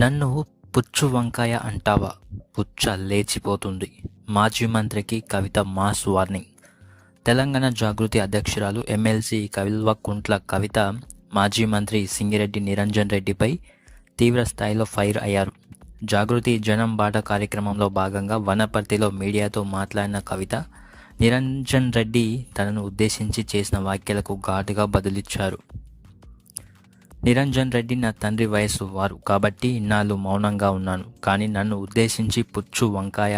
నన్ను పుచ్చు వంకాయ అంటావా? పుచ్చ లేచిపోతుంది. మాజీ మంత్రికి కవిత మాస్ వార్నింగ్. తెలంగాణ జాగృతి అధ్యక్షురాలు ఎమ్మెల్సీ కల్వకుంట్ల కవిత మాజీ మంత్రి సింగిరెడ్డి నిరంజన్ రెడ్డిపై తీవ్ర స్థాయిలో ఫైర్ అయ్యారు. జాగృతి జనం బాట కార్యక్రమంలో భాగంగా వనపర్తిలో మీడియాతో మాట్లాడిన కవిత నిరంజన్ రెడ్డి తనను ఉద్దేశించి చేసిన వ్యాఖ్యలకు ఘాటుగా బదులిచ్చారు. నిరంజన్ రెడ్డి నా తండ్రి వయసు వారు కాబట్టి ఇన్నాళ్ళు మౌనంగా ఉన్నాను. కానీ నన్ను ఉద్దేశించి పుచ్చు వంకాయ,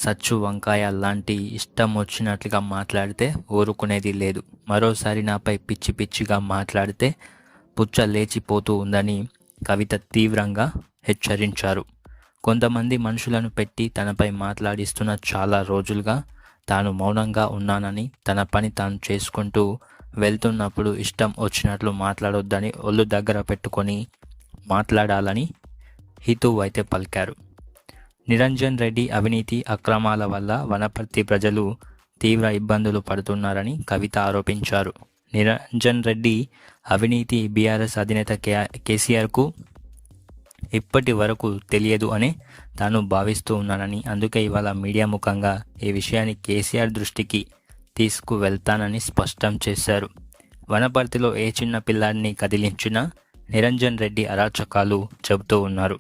సచ్చు వంకాయ లాంటి ఇష్టం వచ్చినట్లుగా మాట్లాడితే ఊరుకునేది లేదు. మరోసారి నాపై పిచ్చి పిచ్చిగా మాట్లాడితే పుచ్చ లేచిపోతూ ఉందని కవిత తీవ్రంగా హెచ్చరించారు. కొంతమంది మనుషులను పెట్టి తనపై మాట్లాడిస్తున్న చాలా రోజులుగా తాను మౌనంగా ఉన్నానని, తన పని తాను చేసుకుంటూ వెళ్తున్నప్పుడు ఇష్టం వచ్చినట్లు మాట్లాడొద్దని ఒళ్ళు దగ్గర పెట్టుకొని మాట్లాడాలని హితవు అయితే పలికారు. నిరంజన్ రెడ్డి అవినీతి అక్రమాల వల్ల వనపర్తి ప్రజలు తీవ్ర ఇబ్బందులు పడుతున్నారని కవిత ఆరోపించారు. నిరంజన్ రెడ్డి అవినీతి బీఆర్ఎస్ అధినేత కేసీఆర్కు ఇప్పటి వరకు తెలియదు అని తాను భావిస్తూ ఉన్నానని, అందుకే ఇవాళ మీడియా ముఖంగా ఈ విషయాన్ని కేసీఆర్ దృష్టికి తీసుకువెళ్తానని స్పష్టం చేశారు. వనపర్తిలో ఏ చిన్న పిల్లాడిని కదిలించినా నిరంజన్ రెడ్డి అరాచకాలు చెబుతూ ఉన్నారు.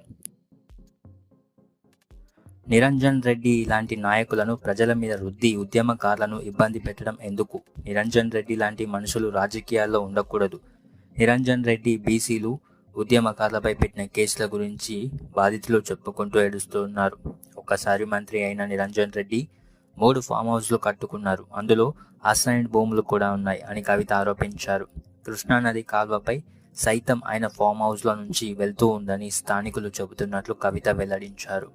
నిరంజన్ రెడ్డి లాంటి నాయకులను ప్రజల మీద రుద్ది ఉద్యమకారులను ఇబ్బంది పెట్టడం ఎందుకు? నిరంజన్ రెడ్డి లాంటి మనుషులు రాజకీయాల్లో ఉండకూడదు. నిరంజన్ రెడ్డి బీసీలు ఉద్యమకారులపై పెట్టిన కేసుల గురించి బాధితులు చెప్పుకుంటూ ఏడుస్తున్నారు. ఒక్కసారి మంత్రి అయిన నిరంజన్ రెడ్డి 3 ఫామ్ హౌస్లు కట్టుకున్నారు. అందులో అసైన్డ్ భూములు కూడా ఉన్నాయి అని కవిత ఆరోపించారు. కృష్ణానది కాల్వపై సైతం ఆయన ఫామ్ హౌస్లో నుంచి వెళ్తూ ఉందని స్థానికులు చెబుతున్నట్లు కవిత వెల్లడించారు.